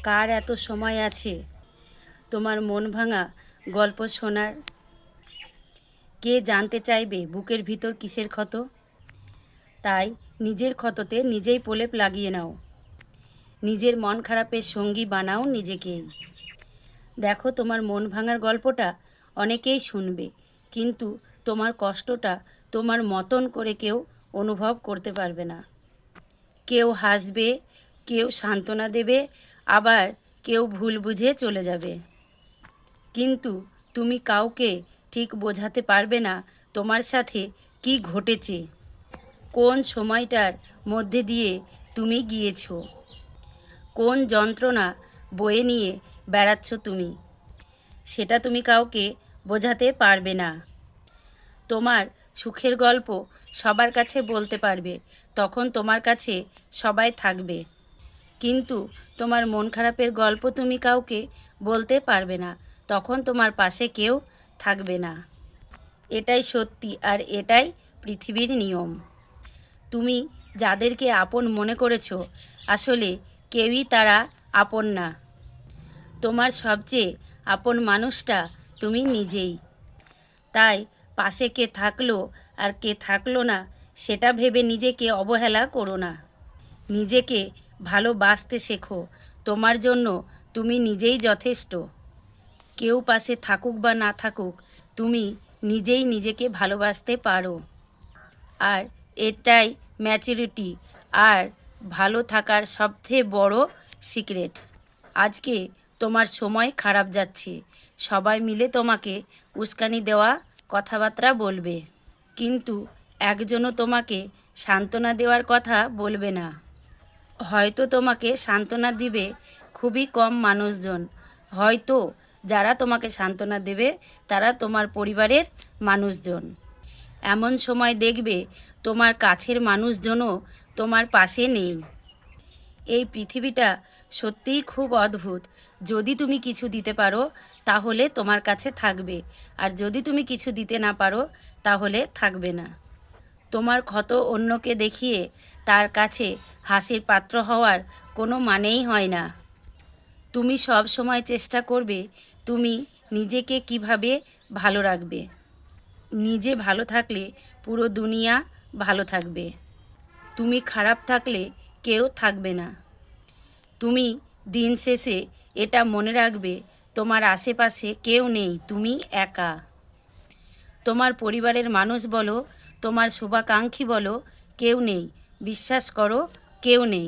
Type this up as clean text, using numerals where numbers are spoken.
কার এত সময় আছে তোমার মন ভাঙা গল্প শোনার? কে জানতে চাইবে বুকের ভিতর কিসের ক্ষত? তাই নিজের ক্ষততে নিজেই প্রলেপ লাগিয়ে নাও, নিজের মন খারাপের সঙ্গী বানাও নিজেকেই। দেখো, তোমার মন ভাঙার গল্পটা অনেকেই শুনবে, কিন্তু তোমার কষ্টটা তোমার মতন করে কেউ অনুভব করতে পারবে না। কেউ হাসবে, কেউ সান্ত্বনা দেবে, আবার কেউ ভুল বুঝে চলে যাবে, কিন্তু তুমি কাউকে ঠিক বোঝাতে পারবে না তোমার সাথে কি ঘটেছে, কোন সময়টার মধ্যে দিয়ে তুমি গিয়েছো, কোন যন্ত্রণা বয়ে নিয়ে বেড়াচ্ছ তুমি, সেটা তুমি কাউকে বোঝাতে পারবে না। তোমার সুখের গল্প সবার কাছে বলতে পারবে, তখন তোমার কাছে সবাই থাকবে, কিন্তু তোমার মন খারাপের গল্প তুমি কাউকে বলতে পারবে না, তখন তোমার পাশে কেউ থাকবে না। এটাই সত্যি, আর এটাই পৃথিবীর নিয়ম। তুমি যাদেরকে আপন মনে করেছো, আসলে কেউই তারা আপন না। তোমার সবচেয়ে আপন মানুষটা তুমি নিজেই। তাই পাশে কে থাকলো আর কে থাকলো না সেটা ভেবে নিজেকে অবহেলা করো না। নিজেকে ভালোবাসতে শেখো, তোমার জন্য তুমি নিজেই যথেষ্ট। কেউ পাশে থাকুক বা না থাকুক, তুমি নিজেই নিজেকে ভালোবাসতে পারো, আর এটাই ম্যাচুরিটি আর ভালো থাকার সবচেয়ে বড় সিক্রেট। আজকে তোমার সময় খারাপ যাচ্ছে, সবাই মিলে তোমাকে উস্কানি দেওয়া কথাবার্তা বলবে, কিন্তু একজনও তোমাকে সান্ত্বনা দেওয়ার কথা বলবে না। হয়তো তোমাকে সান্ত্বনা দিবে খুবই কম মানুষজন, হয়তো যারা তোমাকে সান্ত্বনা দেবে তারা তোমার পরিবারের মানুষজন। এমন সময় দেখবে তোমার কাছের মানুষজনও তোমার পাশে নেই। এই পৃথিবীটা সত্যিই খুব অদ্ভুত। যদি তুমি কিছু দিতে পারো তাহলে তোমার কাছে থাকবে, আর যদি তুমি কিছু দিতে না পারো তাহলে থাকবে না। তোমার ক্ষত অন্যকে দেখিয়ে তার কাছে হাসির পাত্র হওয়ার কোনো মানেই হয় না। তুমি সব সময় চেষ্টা করবে তুমি নিজেকে কিভাবে ভালো রাখবে। নিজে ভালো থাকলে পুরো দুনিয়া ভালো থাকবে। তুমি খারাপ থাকলে কেউ থাকবে না। তুমি দিন শেষে এটা মনে রাখবে, তোমার আশেপাশে কেউ নেই, তুমি একা। তোমার পরিবারের মানুষ বলো, তোমার শুভাকাঙ্ক্ষী বলো, কেউ নেই। বিশ্বাস করো, কেউ নেই।